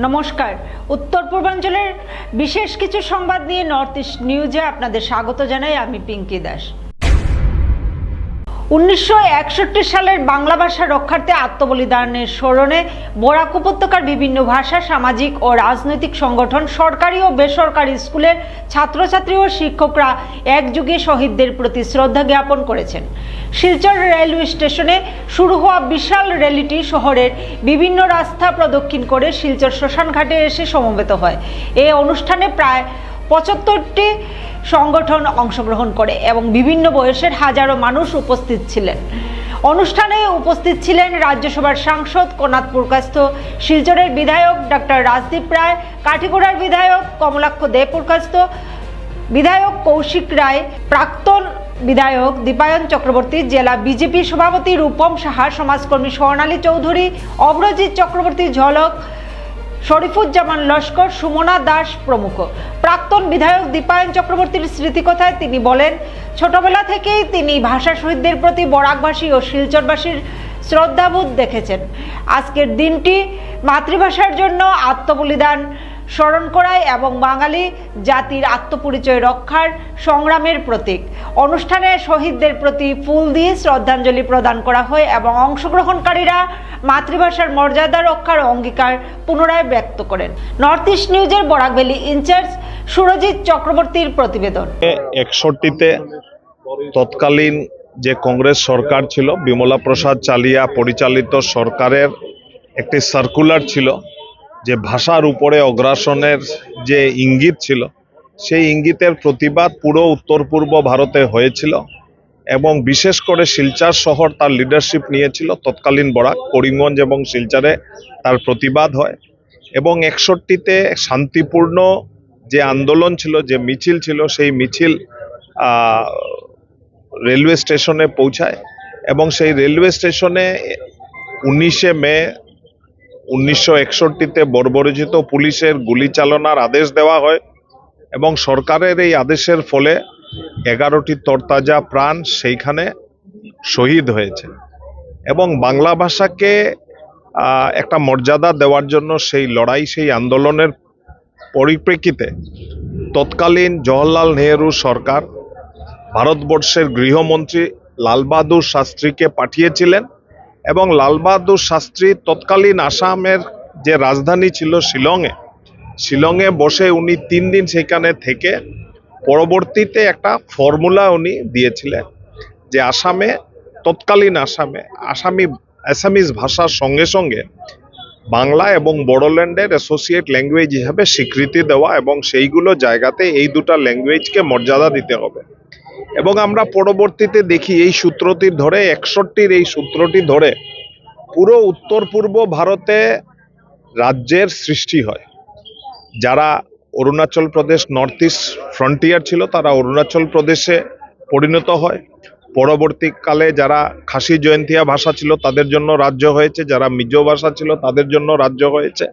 নমস্কার। উত্তর পূর্বাঞ্চলের বিশেষ কিছু সংবাদ নিয়ে নর্থ ইস্ট নিউজে আপনাদের স্বাগত জানাই। আমি পিঙ্কি দাস। 1961 সালের বাংলা ভাষা রক্ষার্থে আত্মবলিদানের স্মরণে বরাক উপত্যকার বিভিন্ন ভাষা, সামাজিক ও রাজনৈতিক সংগঠন, সরকারি ও বেসরকারি স্কুলের ছাত্রছাত্রী ও শিক্ষকরা একযোগে শহীদদের প্রতি শ্রদ্ধা জ্ঞাপন করেছেন। শিলচর রেলওয়ে স্টেশনে শুরু হওয়া বিশাল র্যালিটি শহরের বিভিন্ন রাস্তা প্রদক্ষিণ করে শিলচর শ্মশানঘাটে এসে সমবেত হয়। এই অনুষ্ঠানে প্রায় 75টি সংগঠন অংশগ্রহণ করে এবং বিভিন্ন বয়সের হাজারো মানুষ উপস্থিত ছিলেন। অনুষ্ঠানে উপস্থিত ছিলেন রাজ্যসভার সাংসদ কোনাতপুরকাস্থ শিলচরের বিধায়ক ডক্টর রাজদীপ রায়, কাঠিগোড়ার বিধায়ক কমলাক্ষ দেপুরকাস্থ, বিধায়ক কৌশিক রায়, প্রাক্তন বিধায়ক দীপায়ন চক্রবর্তী, জেলা বিজেপি সভাপতি রূপম সাহা, সমাজকর্মী স্বর্ণালী চৌধুরী, অগ্রজিৎ চক্রবর্তী ঝলক, শরীফুজ্জামান লস্কর, সুমনা দাস প্রমুখ। প্রাক্তন বিধায়ক দীপায়ন চক্রবর্তীর স্মৃতিকথায় তিনি বলেন, ছোটবেলা থেকেই তিনি ভাষা শহীদদের প্রতি বরাকবাসী ও শিলচরবাসীর শ্রদ্ধাবোধ দেখেছেন। আজকের দিনটি মাতৃভাষার জন্য আত্মবলিদান স্মরণ করায় এবং বাঙালি জাতির আত্মপরিচয় রক্ষার সংগ্রামের প্রতীক। অনুষ্ঠানে শহীদদের প্রতি ফুল দিয়ে শ্রদ্ধাঞ্জলি প্রদান করা হয় এবং অংশগ্রহণকারীরা মাতৃভাষার মর্যাদা রক্ষার অঙ্গীকার পুনরায় ব্যক্ত করেন। নর্থ ইস্ট নিউজের বরাক ভ্যালি ইনচার্জ সুরজিৎ চক্রবর্তীর প্রতিবেদন। 61তে তৎকালীন যে কংগ্রেস সরকার ছিল, বিমলা প্রসাদ চালিয়া পরিচালিত সরকারের একটি সার্কুলার ছিল যে ভাষার উপরে অগ্রাসনের যে ইঙ্গিত ছিল, সেই ইঙ্গিতের প্রতিবাদ পুরো উত্তর পূর্ব ভারতে হয়েছিল এবং বিশেষ করে শিলচর শহর তার লিডারশিপ নিয়েছিল। তৎকালীন বরাক, করিমগঞ্জ এবং শিলচরে তার প্রতিবাদ হয় এবং 61তে শান্তিপূর্ণ যে আন্দোলন ছিল, যে মিছিল ছিল, সেই মিছিল রেলওয়ে স্টেশনে পৌঁছায় এবং সেই রেলওয়ে স্টেশনে 19শে মে 1961তে বর্বরোচিত পুলিশের গুলি চালনার আদেশ দেওয়া হয় এবং সরকারের এই আদেশের ফলে 11টি তরতাজা প্রাণ সেইখানে শহীদ হয়েছে এবং বাংলা ভাষাকে একটা মর্যাদা দেওয়ার জন্য সেই লড়াই, সেই আন্দোলনের পরিপ্রেক্ষিতে তৎকালীন জওহরলাল নেহেরু সরকার ভারতবর্ষের গৃহমন্ত্রী লাল বাহাদুর শাস্ত্রীকে পাঠিয়েছিলেন এবং লাল বাহাদুর শাস্ত্রী তৎকালীন আসামের যে রাজধানী ছিল শিলংয়ে বসে উনি 3 দিন সেখানে থেকে পরবর্তীতে একটা ফর্মুলা উনি দিয়েছিলেন যে তৎকালীন আসামিজ ভাষার সঙ্গে সঙ্গে বাংলা এবং বড়োল্যান্ডের অ্যাসোসিয়েট ল্যাঙ্গুয়েজ হিসাবে স্বীকৃতি দেওয়া এবং সেইগুলো জায়গাতে এই দুটা ল্যাঙ্গুয়েজকে মর্যাদা দিতে হবে। এবং আমরা পরবর্তীতে দেখি এই সূত্রটি ধরে 61টির এই সূত্রটি ধরে পুরো উত্তর পূর্ব ভারতে রাজ্যের সৃষ্টি হয়। যারা Arunachal Pradesh north east frontier ছিল, তারা অরুণাচল প্রদেশে পরিণত হয়। পরবর্তীকালে যারা খাসি জয়ন্তিয়া ভাষা ছিল তাদের জন্য রাজ্য হয়েছে, যারা মিজো ভাষা ছিল তাদের জন্য রাজ্য হয়েছে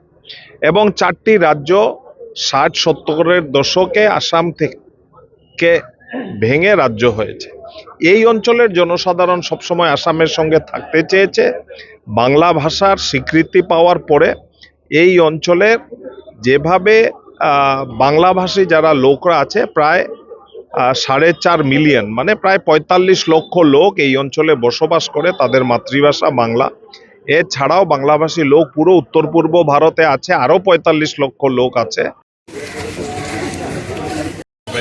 এবং 4টি রাজ্য 60-70-এর দশকে আসাম থেকে ভেঙে রাজ্য হয়েছে। এই অঞ্চলের জনসাধারণ সবসময় আসামের সঙ্গে থাকতে চেয়েছে। বাংলা ভাষার স্বীকৃতি পাওয়ার পরে এই অঞ্চলের যেভাবে বাংলাভাষী যারা লোকরা আছে, প্রায় 4.5 মিলিয়ন, মানে প্রায় 45 লক্ষ লোক এই অঞ্চলে বসবাস করে, তাদের মাতৃভাষা বাংলা। এছাড়াও বাংলাভাষী লোক পুরো উত্তর পূর্ব ভারতে আছে, আরও 45 লক্ষ লোক আছে।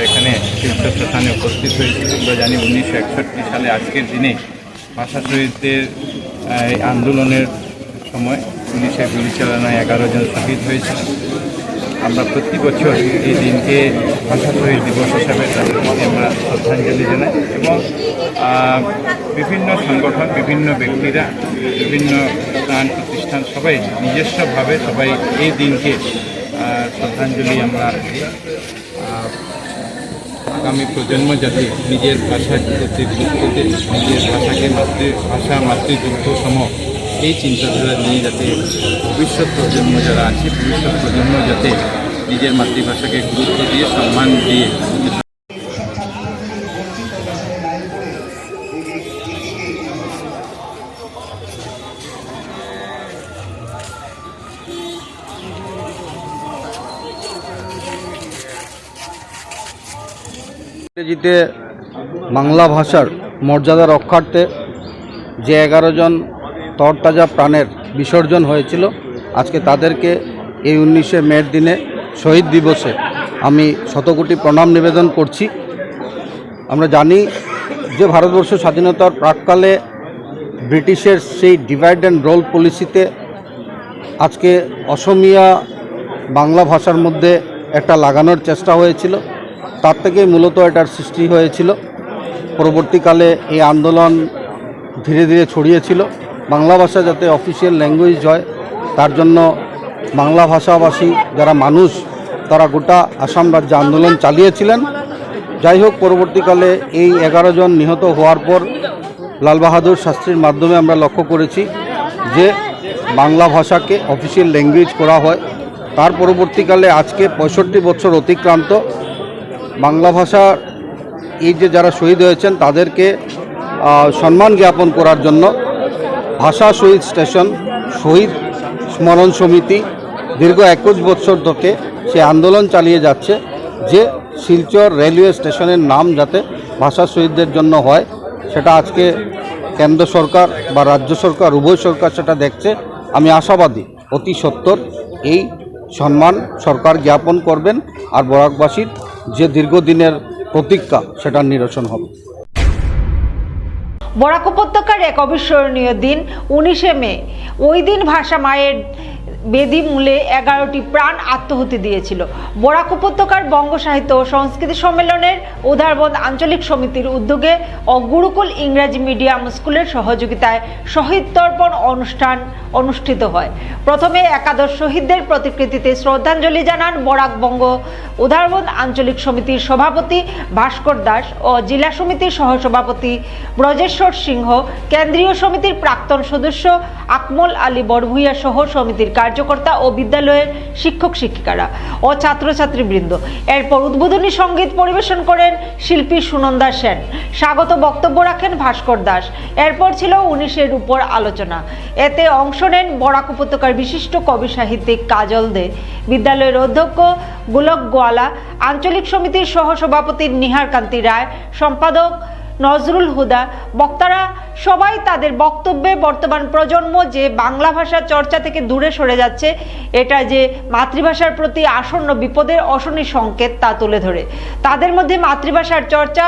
এখানে শিলচর স্থানে উপস্থিত হয়েছি। আমরা জানি 1961 সালে আজকের দিনে ভাষা শহীদদের আন্দোলনের সময় পুলিশের গুলি চালনায় 11 জন শহীদ হয়েছিল। আমরা প্রতি বছর এই দিনকে ভাষা শহীদ দিবস হিসাবে তাদের প্রতি আমরা শ্রদ্ধাঞ্জলি জানাই এবং বিভিন্ন সংগঠন, বিভিন্ন ব্যক্তিরা, বিভিন্ন প্রাণ প্রতিষ্ঠান সবাই নিজস্বভাবে সবাই এই দিনকে শ্রদ্ধাঞ্জলি আমরা আগামী প্রজন্ম যাতে নিজের ভাষার প্রতি গুরুত্ব দিয়ে নিজের ভাষাকে মাতৃযুদ্ধ সম এই চিন্তাধারা নিয়ে যাতে ভবিষ্যৎ প্রজন্ম যারা আছে, ভবিষ্যৎ প্রজন্ম যাতে নিজের মাতৃভাষাকে গুরুত্ব দিয়ে সম্মান দিয়ে ইংরেজিতে বাংলা ভাষার মর্যাদা রক্ষার্থে যে 11 জন তরতাজা প্রাণের বিসর্জন হয়েছিল, আজকে তাদেরকে এই 19শে মের দিনে শহীদ দিবসে আমি শতকোটি প্রণাম নিবেদন করছি। আমরা জানি যে ভারতবর্ষ স্বাধীনতার প্রাক্কালে ব্রিটিশের সেই ডিভাইড অ্যান্ড রোল পলিসিতে আজকে অসমীয়া বাংলা ভাষার মধ্যে একটা লাগানোর চেষ্টা হয়েছিল, তার থেকে মূলত এটার সৃষ্টি হয়েছিল। পরবর্তীকালে এই আন্দোলন ধীরে ধীরে ছড়িয়েছিল বাংলা ভাষা যাতে অফিসিয়াল ল্যাঙ্গুয়েজ হয়, তার জন্য বাংলা ভাষাভাষী যারা মানুষ তারা গোটা আসাম রাজ্যে আন্দোলন চালিয়েছিলেন। যাই হোক, পরবর্তীকালে এই 11 জন নিহত হওয়ার পর লাল বাহাদুর শাস্ত্রীর মাধ্যমে আমরা লক্ষ্য করেছি যে বাংলা ভাষাকে অফিসিয়াল ল্যাঙ্গুয়েজ করা হয়। তার পরবর্তীকালে আজকে 65 বছর অতিক্রান্ত বাংলা ভাষার এই যে যারা শহীদ হয়েছেন তাদেরকে সম্মান জ্ঞাপন করার জন্য ভাষা শহীদ স্টেশন শহীদ স্মরণ সমিতি দীর্ঘ 21 বছর ধরে সে আন্দোলন চালিয়ে যাচ্ছে যে শিলচর রেলওয়ে স্টেশনের নাম যাতে ভাষা শহীদদের জন্য হয়। সেটা আজকে কেন্দ্র সরকার বা রাজ্য সরকার উভয় সরকার সেটা দেখছে। আমি আশাবাদী অতি সত্বর এই সম্মান সরকার জ্ঞাপন করবেন আর বরাকবাসীর যে দীর্ঘদিনের প্রতীক্ষা সেটা নিরসন হবে। বরাক উপত্যকার এক অবিস্মরণীয় দিন 19শে মে। ওই দিন ভাষা মায়ের বেদি মূলে 11টি প্রাণ আত্মহুতি দিয়েছিল। বরাক উপত্যকার বঙ্গ সাহিত্য ও সংস্কৃতি সম্মেলনের উদারবন্দ আঞ্চলিক সমিতির উদ্যোগে ও গুরুকুল ইংরাজি মিডিয়াম স্কুলের সহযোগিতায় শহীদ তর্পণ অনুষ্ঠান অনুষ্ঠিত হয়। প্রথমে একাদশ শহীদদের প্রতিকৃতিতে শ্রদ্ধাঞ্জলি জানান বরাক বঙ্গ উদারবন্দ আঞ্চলিক সমিতির সভাপতি ভাস্কর দাস ও জেলা সমিতির সহসভাপতি ব্রজেশ্বর সিংহ, কেন্দ্রীয় সমিতির প্রাক্তন সদস্য আকমল আলী বড়ভূঁইয়া সহ সমিতির কার্যকর্তা ও বিদ্যালয়ের শিক্ষক শিক্ষিকারা ও ছাত্রছাত্রীবৃন্দ। এরপর উদ্বোধনী সঙ্গীত পরিবেশন করেন শিল্পী সুনন্দা সেন। স্বাগত বক্তব্য রাখেন ভাস্কর দাস। এরপর ছিল 19-এর উপর আলোচনা। এতে অংশ নেন বরাক উপত্যকার বিশিষ্ট কবি সাহিত্যিক কাজল দে, বিদ্যালয়ের অধ্যক্ষ গোলক গোয়ালা, আঞ্চলিক সমিতির সহসভাপতি নিহার কান্তি রায়, সম্পাদক নজরুল হুদা। বক্তারা সবাই তাদের বক্তব্যে বর্তমান প্রজন্ম যে বাংলা ভাষা চর্চা থেকে দূরে সরে যাচ্ছে, এটা যে মাতৃভাষার প্রতি আসন্ন বিপদের অশনি সংকেত তা তুলে ধরে। তাদের মধ্যে মাতৃভাষার চর্চা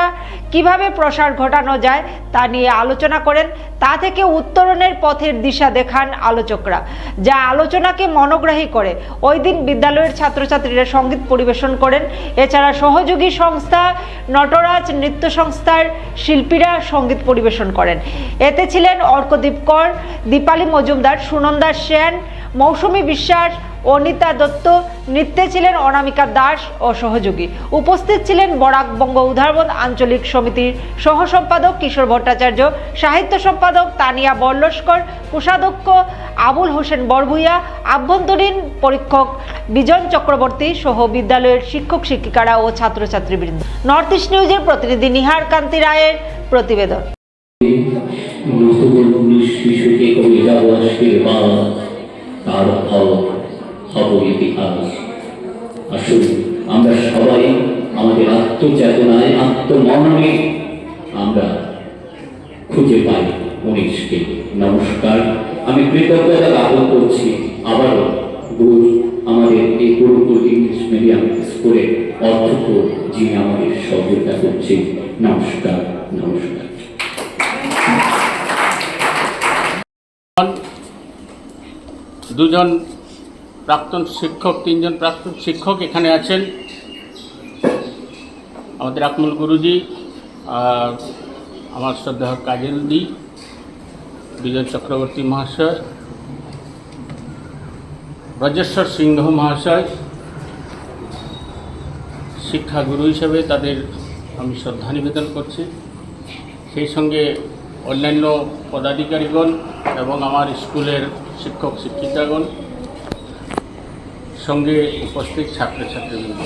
কিভাবে প্রসার ঘটানো যায় তা নিয়ে আলোচনা করেন। তা থেকে উত্তরণের পথের দিশা দেখান আলোচকরা, যা আলোচনাকে মনোগ্রাহী করে। ওই দিন বিদ্যালয়ের ছাত্রছাত্রীরা সঙ্গীত পরিবেশন করেন। এছাড়া সহযোগী সংস্থা নটরাজ নৃত্য সংস্থার শিল্পীরা সঙ্গীত পরিবেশন করেন। এতে ছিলেন অর্কদীপ কর, দীপালি মজুমদার, সুনন্দা সেন, মৌসুমী বিশ্বাস, অনিতা দত্ত। নৃত্যে ছিলেন অনামিকা দাস ও সহযোগী। উপস্থিত ছিলেন বরাক বঙ্গ উদারবন্দ আঞ্চলিক সমিতির সহ সম্পাদক কিশোর ভট্টাচার্য, সাহিত্য সম্পাদক তানিয়া বর্লস্কর, কোষাধ্যক্ষ আবুল হোসেন বড়ভূঁইয়া, আভ্যন্তরীণ পরীক্ষক বিজন চক্রবর্তী সহ বিদ্যালয়ের শিক্ষক শিক্ষিকারা ও ছাত্রছাত্রীবৃন্দ। নর্থ ইস্ট নিউজের প্রতিনিধি নিহার কান্তি রায়ের প্রতিবেদন। আমরা সবাই আমাদের আত্মচেতনায় আত্মমননে আমরা খুঁজে পাই 19কে। নমস্কার, আমি কৃতজ্ঞতা জ্ঞাপন করছি আবারও আমাদের এই গুরুকুল ইংলিশ মিডিয়াম স্কুলের অধ্যক্ষ যিনি আমাদের সহযোগিতা করছেন। নমস্কার, নমস্কার। দুজন প্রাক্তন শিক্ষক, 3 জন প্রাক্তন শিক্ষক এখানে আছেন। আমাদের আকমল গুরুজি, আর আমার শ্রদ্ধা কাজল দি, বিজন চক্রবর্তী মহাশয়, ব্রজেশ্বর সিংহ মহাশয়, শিক্ষাগুরু হিসেবে তাদের আমি শ্রদ্ধা নিবেদন করছি। সেই সঙ্গে অন্যান্য পদাধিকারীগণ এবং আমার স্কুলের শিক্ষক শিক্ষিকাগণ, সঙ্গে উপস্থিত ছাত্রছাত্রীবৃন্দ।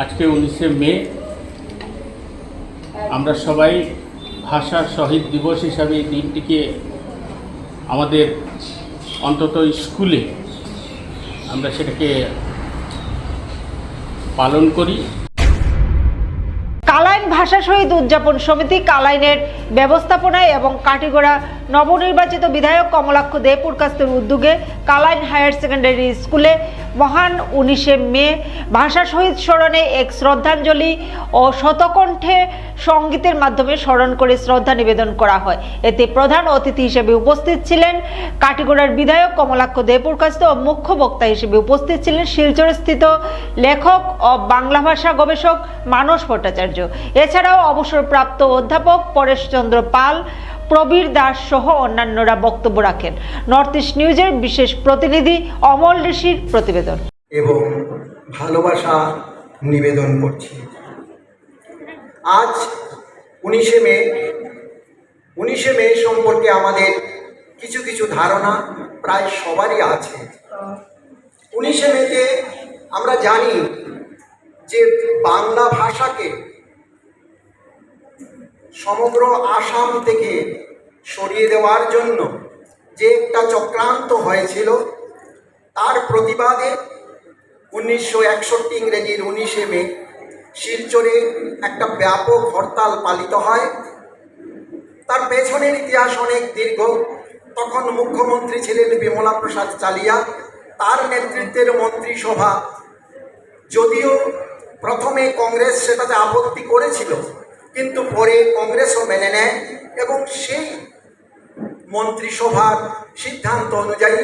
আজকে 19শে মে আমরা সবাই ভাষা শহীদ দিবস হিসাবে এই দিনটিকে আমাদের অন্তত স্কুলে আমরা সেটাকে পালন করি। ভাষা শহীদ উদযাপন সমিতি কালাইনের ব্যবস্থাপনায় এবং কাটিগড়া নবনির্বাচিত বিধায়ক কমলাক্ষ দে পুরকাস্তের উদ্যোগে কালাইন হায়ার সেকেন্ডারি স্কুলে মহান 19শে মে ভাষা শহীদ স্মরণে এক শ্রদ্ধাঞ্জলি ও শতকণ্ঠে সঙ্গীতের মাধ্যমে স্মরণ করে শ্রদ্ধা নিবেদন করা হয়। এতে প্রধান অতিথি হিসেবে উপস্থিত ছিলেন কাটিগড়ার বিধায়ক কমলাক্ষ দে পুরকাস্ত ও মুখ্য বক্তা হিসেবে উপস্থিত ছিলেন শিলচরস্থিত লেখক ও বাংলা ভাষা গবেষক মানস ভট্টাচার্য। এছাড়াও অবসরপ্রাপ্ত অধ্যাপক পরেশচন্দ্র পাল, প্রবীর দাস সহ অন্যান্যরা বক্তব্য রাখেন। নর্থ ইস্ট নিউজের বিশেষ প্রতিনিধি অমল ঋষির প্রতিবেদন। এবং ভালোবাসা নিবেদন করছি। আজ 19শে মে সম্পর্কে আমাদের কিছু কিছু ধারণা প্রায় সবারই আছে। 19শে মেতে আমরা জানি যে বাংলা ভাষাকে সমগ্র আসাম থেকে সরিয়ে দেওয়ার জন্য যে একটা চক্রান্ত হয়েছিল, তার প্রতিবাদে 1961 ইংরেজির 19শে মে শিলচরে একটা ব্যাপক হরতাল পালিত হয়। তার পেছনের ইতিহাস অনেক দীর্ঘ। তখন মুখ্যমন্ত্রী ছিলেন বিমলা প্রসাদ চালিয়া। তার নেতৃত্বের মন্ত্রিসভা, যদিও প্রথমে কংগ্রেস সেটাতে আপত্তি করেছিল, কিন্তু পরে কংগ্রেসও মেনে নেয় এবং সেই মন্ত্রিসভার সিদ্ধান্ত অনুযায়ী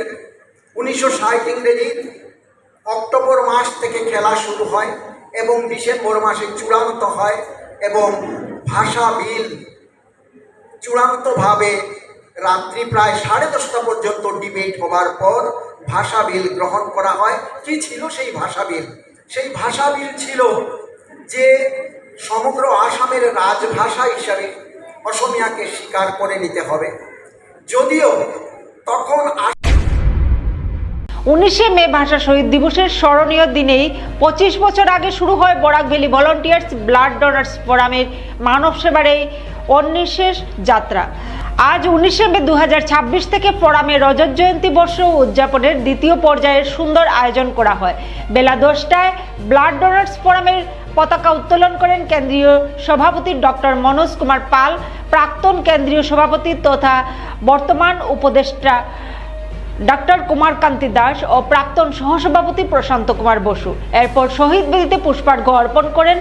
1960 ইংরেজির অক্টোবর মাস থেকে খেলা শুরু হয় এবং ডিসেম্বর মাসে চূড়ান্ত হয় এবং ভাষা বিল চূড়ান্তভাবে রাত্রি প্রায় 10:30 পর্যন্ত ডিবেট হবার পর ভাষা বিল গ্রহণ করা হয়। কি ছিল সেই ভাষা বিল? সেই ভাষা বিল ছিল যে সমগ্র আসামের রাজভাষা হিসাবে অসমিয়াকে স্বীকার করে নিতে হবে। যদিও তখন 19শে মে ভাষা শহীদ দিবসের স্মরণীয় দিনেই 25 বছর আগে শুরু হয় Barak valley volunteers blood donors ফোরামের মানব সেবার এই অনিশেষ যাত্রা। আজ 19শে মে 2026 থেকে ফোরামের রজত জয়ন্তী বর্ষ উদযাপনের দ্বিতীয় পর্যায়ের সুন্দর আয়োজন করা হয়। বেলা 10টায় ব্লাড ডোনার্স ফোরামের পতাকা উত্তোলন করেন কেন্দ্রীয় সভাপতি ডক্টর মনোজ কুমার পাল, প্রাক্তন কেন্দ্রীয় সভাপতি তথা বর্তমান উপদেষ্টা ডক্টর কুমার কান্তি দাস ও প্রাক্তন সহসভাপতি প্রশান্ত কুমার বসু। এরপর শহীদ বেদিতে পুষ্পার্ঘ্য অর্পণ করেন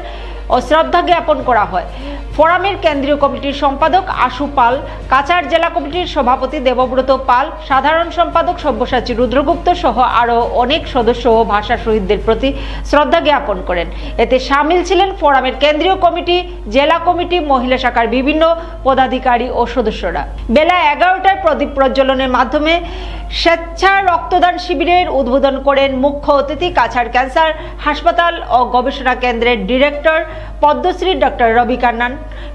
ও শ্রদ্ধা জ্ঞাপন করা হয়। ফোরামের কেন্দ্রীয় কমিটির সম্পাদক আশু পাল, কাছাড় জেলা কমিটির সভাপতি দেবব্রত পাল, সাধারণ সম্পাদক সব্যসাচী রুদ্রগুপ্ত সহ আরও অনেক সদস্য ও ভাষা শহীদদের প্রতি শ্রদ্ধা জ্ঞাপন করেন। এতে সামিল ছিলেন ফোরামের কেন্দ্রীয় কমিটি, জেলা কমিটি, মহিলা শাখার বিভিন্ন পদাধিকারী ও সদস্যরা। বেলা 11টায় প্রদীপ প্রজ্বলনের মাধ্যমে স্বেচ্ছা রক্তদান শিবিরের উদ্বোধন করেন মুখ্য অতিথি কাছাড় ক্যান্সার হাসপাতাল ও গবেষণা কেন্দ্রের ডিরেক্টর পদ্মশ্রী ডক্টর রবি কান্নান,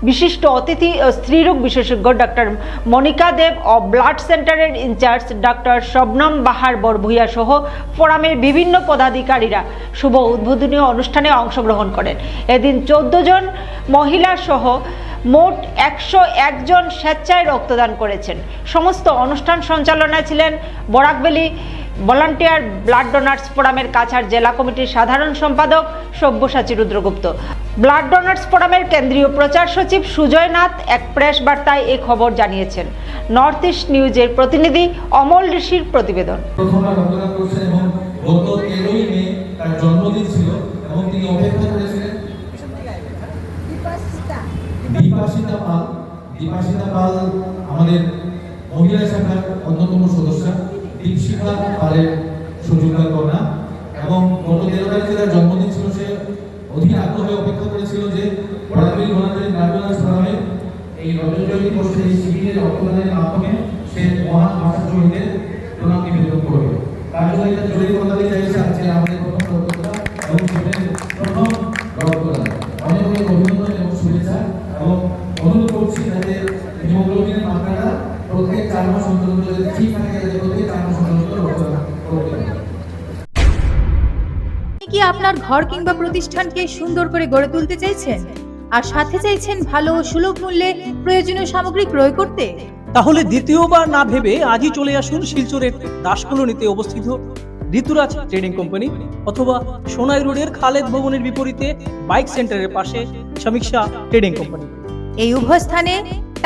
বিশিষ্ট অতিথি ও স্ত্রীরোগ বিশেষজ্ঞ ডক্টর মনিকা দেব ও ব্লাড সেন্টারের ইনচার্জ ডক্টর শবনম বাহার বরভূয়া সহ ফোরামের বিভিন্ন পদাধিকারীরা শুভ উদ্বোধনী অনুষ্ঠানে অংশগ্রহণ করেন। এদিন 14 জন মহিলা সহ মোট 101 জন স্বেচ্ছায় রক্তদান করেছেন। সমস্ত অনুষ্ঠান সঞ্চালনায় ছিলেন Barak valley volunteer blood donors ফোরামের কাছাড় জেলা কমিটির সাধারণ সম্পাদক সব্যসাচী রুদ্রগুপ্ত। ব্লাড ডোনার্স ফোরামের কেন্দ্রীয় প্রচার সচিব সুজয় নাথ এক প্রেস বার্তায় এই খবর জানিয়েছেন। নর্থ ইস্ট নিউজের প্রতিনিধি অমল ঋষির প্রতিবেদন। প্রথমবার রক্তদান করেছেন এবং গত 13ই মে তার জন্মদিন ছিল এবং তিনি অপেক্ষা করেছিলেন দীপাশিতা পাল আমাদের মহিলা শাখার অন্যতম সদস্য, দীপশিখা পালের সুযোগ্য কন্যা এবং গত 13 তারিখে তার জন্মদিন ছিল। সে অধীর আগ্রহে অপেক্ষা করেছিল যে Barak valley volunteer blood donors ফোরামে এই রজত জয়ন্তী বর্ষে এই শিবিরের রক্তদানের মাধ্যমে সে মহান ভাষা শহীদদের প্রণাম নিবেদন করবে। তার জন্য এটা জরুরি কথা দিয়ে চাইছে আজকে আমাদের প্রথম রক্তদান এবং সেটার প্রথম রক্তদান। অনেক অনেক অভিনন্দন এবং শুভেচ্ছা এবং অনুরোধ করছি যাতে হিমোগ্লোবিনের মাত্রাটা প্রত্যেক 4 মাস অন্তর যদি ঠিক থাকে যাতে প্রত্যেক 4 মাস অন্তর রক্তদান করতে পারে। কি আপনার ঘর কিংবা প্রতিষ্ঠানকে সুন্দর করে গড়ে তুলতে চাইছেন আর সাথে চাইছেন ভালো ও সুলভ মূল্যে প্রয়োজনীয় সামগ্রী ক্রয় করতে? তাহলে দ্বিতীয়বার না ভেবে আজই চলে আসুন শিলচরের দাসকলোনিতে অবস্থিত ঋতুরাজ ট্রেডিং কোম্পানি অথবা সোনাই রোডের খালেদ ভবনের বিপরীতে বাইক সেন্টারের পাশে সমীক্ষা ট্রেডিং কোম্পানি। এই উভয় স্থানে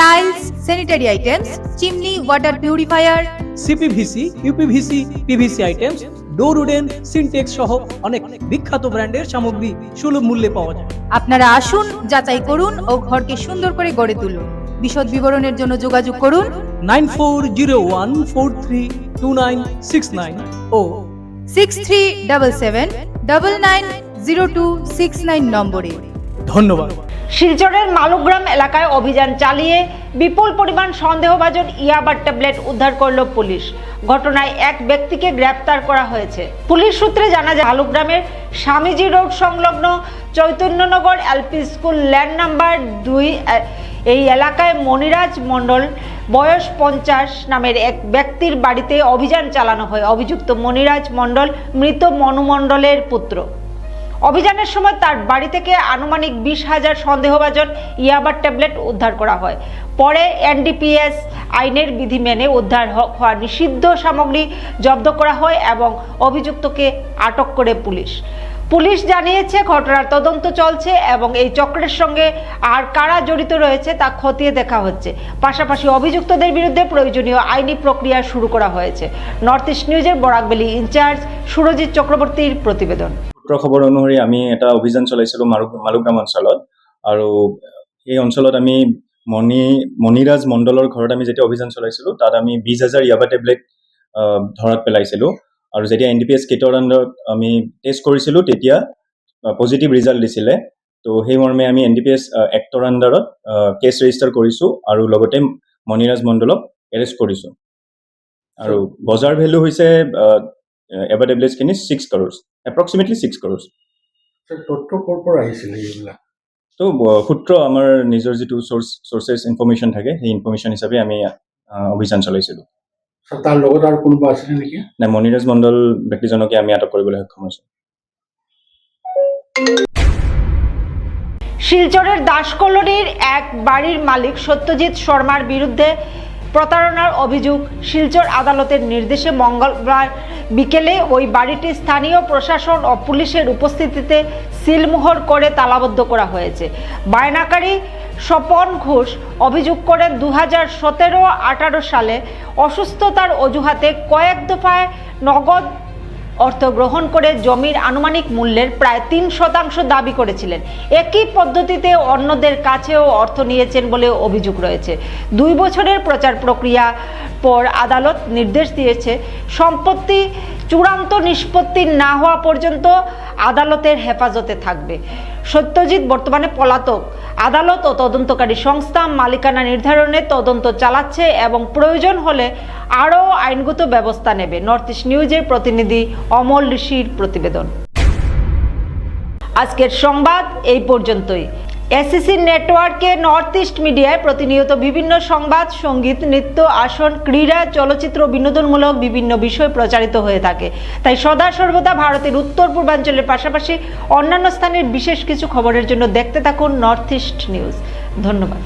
tiles, sanitary items, chimney, water purifier, CPVC, uPVC, PVC items, ডোর উডেন, সিনটেক্স সহ অনেক বিখ্যাত ব্র্যান্ডের সামগ্রী সুলভ মূল্যে পাওয়া যায়। আপনারা আসুন, যাচাই করুন ও ঘরকে সুন্দর করে গড়ে তুলুন। বিশদ বিবরণের জন্য যোগাযোগ করুন 9401432969 ও 6377990269 নম্বরে। ধন্যবাদ। শিলচরের মালুগ্রাম এলাকায় অভিযান চালিয়ে বিপুল পরিমাণ সন্দেহভাজন ইয়াবা ট্যাবলেট উদ্ধার করল পুলিশ। ঘটনায় এক ব্যক্তিকে গ্রেপ্তার করা হয়েছে। পুলিশ সূত্রে জানা যায় মালুগ্রামের স্বামীজি রোড সংলগ্ন চৈতন্যনগর এলপি স্কুল ল্যান্ড নাম্বার 2 এই এলাকায় মনিরাজ মণ্ডল বয়স 50 নামের এক ব্যক্তির বাড়িতে অভিযান চালানো হয়। অভিযুক্ত মনিরাজ মণ্ডল মৃত মনু মণ্ডলের পুত্র। অভিযানের সময় তার বাড়ি থেকে আনুমানিক 20,000 সন্দেহভাজন ইয়াবা ট্যাবলেট উদ্ধার করা হয়। পরে এনডিপিএস আইনের বিধি মেনে উদ্ধার হওয়া নিষিদ্ধ সামগ্রী জব্দ করা হয় এবং অভিযুক্তকে আটক করে পুলিশ। পুলিশ জানিয়েছে ঘটনার তদন্ত চলছে এবং এই চক্রের সঙ্গে আর কারা জড়িত রয়েছে তা খতিয়ে দেখা হচ্ছে। পাশাপাশি অভিযুক্তদের বিরুদ্ধে প্রয়োজনীয় আইনি প্রক্রিয়া শুরু করা হয়েছে। নর্থ ইস্ট নিউজের বরাকবেলি ইনচার্জ সুরজিৎ চক্রবর্তীর প্রতিবেদন। খবৰ অনুসৰি আমি এটা অভিযান চলাইছিলোঁ মালুগ্ৰাম অঞ্চলত, আৰু এই অঞ্চলত আমি মণিৰাজ মণ্ডলৰ ঘৰত আমি যেতিয়া অভিযান চলাইছিলোঁ তাত আমি 20,000 ইয়াবা টেবলেট ধৰাত পেলাইছিলোঁ। আৰু যেতিয়া NDPS কিটৰ আণ্ডাৰত আমি টেষ্ট কৰিছিলোঁ তেতিয়া পজিটিভ ৰিজাল্ট দিছিলে। তো সেই মৰ্মে আমি NDPS এক্টৰ আণ্ডাৰত কেছ ৰেজিষ্টাৰ কৰিছোঁ আৰু লগতে মণিৰাজ মণ্ডলক এৰেষ্ট কৰিছোঁ। আৰু বজাৰ ভেলু হৈছে ইয়াবা টেবলেটছখিনি 6 crores, এপ্ৰক্সিমেটলি 6 crores। তথ্য ক'ৰ পৰা আহিছিলে এইবিলাক? তো সূত্ৰ আমাৰ নিজৰ যিটো চ'ৰ্চেছ ইনফৰ্মেশ্যন থাকে সেই ইনফৰ্মেশ্যন হিচাপে আমি অভিযান চলাইছিলোঁ। তাৰ লগত আৰু কোনোবা আছিলে নেকি? নাই, মণিৰাজ মণ্ডল ব্যক্তিজনকে আমি আটক কৰিবলৈ সক্ষম হৈছোঁ। শিলচরের দাসকলোনির এক বাড়ির মালিক সত্যজিৎ শর্মার বিরুদ্ধে প্রতারণার অভিযোগ শিলচর আদালতের নির্দেশে মঙ্গলবার বিকেলে ওই বাড়িটি স্থানীয় প্রশাসন ও পুলিশের উপস্থিতিতে সিলমোহর করে তালাবদ্ধ করা হয়েছে। বায়নাকারী স্বপন ঘোষ অভিযোগ করেন 2017-18 সালে অসুস্থতার অজুহাতে কয়েক দফায় নগদ অর্থ গ্রহণ করে জমির আনুমানিক মূল্যের প্রায় 3% দাবি করেছিলেন। একই পদ্ধতিতে অন্যদের কাছেও অর্থ নিয়েছেন বলে অভিযোগ রয়েছে। 2 বছরের প্রচার প্রক্রিয়া পর আদালত নির্দেশ দিয়েছে সম্পত্তি চূড়ান্ত নিষ্পত্তি না হওয়া পর্যন্ত আদালতের হেফাজতে থাকবে। সত্যজিৎ বর্তমানে পলাতক। আদালত ও তদন্তকারী সংস্থা মালিকানা নির্ধারণে তদন্ত চালাচ্ছে এবং প্রয়োজন হলে আরও আইনগত ব্যবস্থা নেবে। নর্থ ইস্ট নিউজের প্রতিনিধি অমল ঋষির প্রতিবেদন। আজকের সংবাদ এই পর্যন্তই। এসিসি নেটওয়ার্কে নর্থ ইস্ট মিডিয়ায় প্রতিনিয়ত বিভিন্ন সংবাদ, সঙ্গীত, নৃত্য, আসন, ক্রীড়া, চলচ্চিত্র, বিনোদনমূলক বিভিন্ন বিষয় প্রচারিত হয়ে থাকে। তাই সদা সর্বদা ভারতের উত্তর পূর্বাঞ্চলের পাশাপাশি অন্যান্য স্থানের বিশেষ কিছু খবরের জন্য দেখতে থাকুন নর্থ ইস্ট নিউজ। ধন্যবাদ।